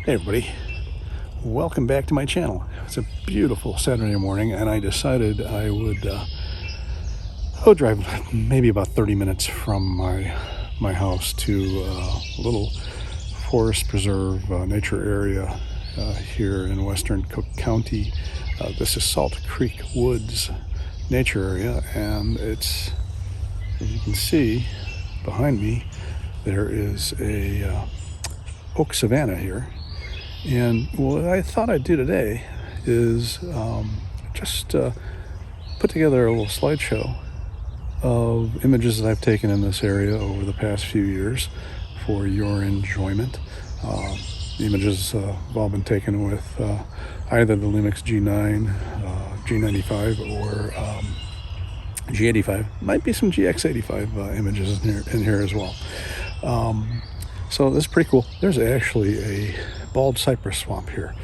Hey everybody, welcome back to my channel. It's a beautiful Saturday morning and I decided I would drive maybe about 30 minutes from my house to a little forest preserve nature area here in western Cook County. This is Salt Creek Woods nature area, and it's, as you can see behind me, there is a oak savanna here. And what I thought I'd do today is just put together a little slideshow of images that I've taken in this area over the past few years for your enjoyment. The images have all been taken with either the Lumix G9, G95, or G85. Might be some GX85 images in here as well. So this is pretty cool. There's actually a bald cypress swamp here.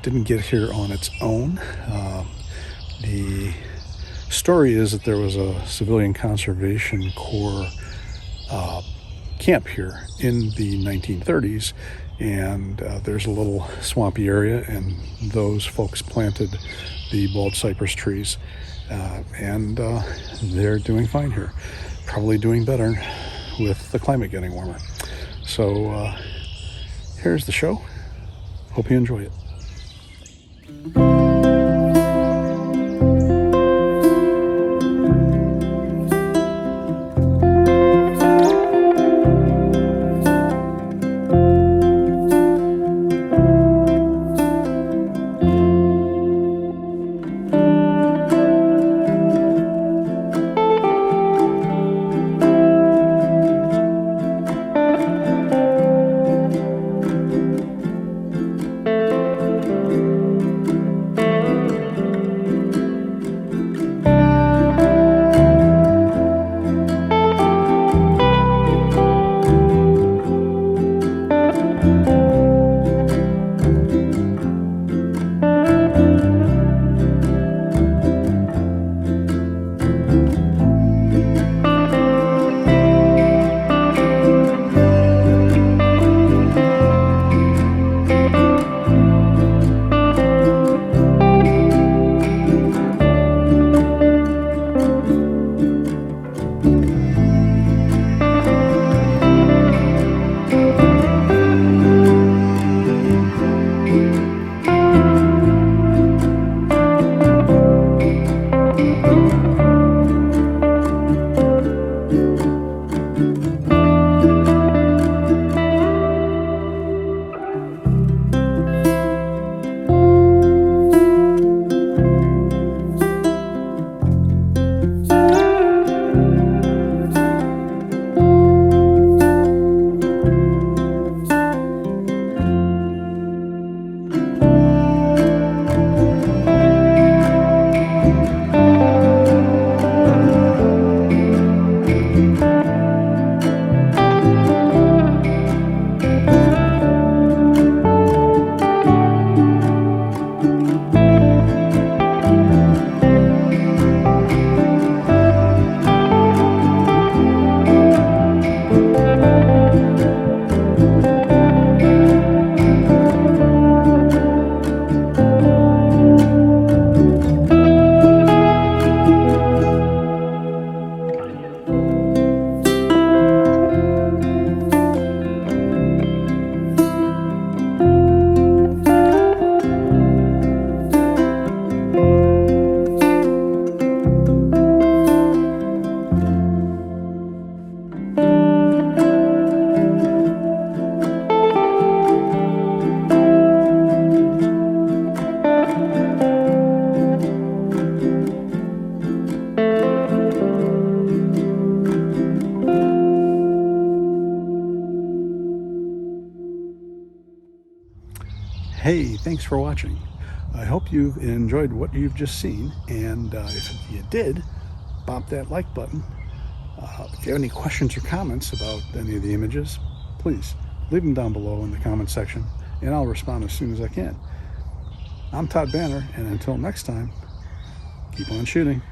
Didn't get here on its own. The story is that there was a Civilian Conservation Corp camp here in the 1930s, and there's a little swampy area, and those folks planted the bald cypress trees, and they're doing fine here. Probably doing better with the climate getting warmer. So here's the show. Hope you enjoy it. Hey, thanks for watching. I hope you've enjoyed what you've just seen, and if you did, bop that like button. If you have any questions or comments about any of the images, please leave them down below in the comment section, and I'll respond as soon as I can. I'm Todd Banner, and until next time, keep on shooting.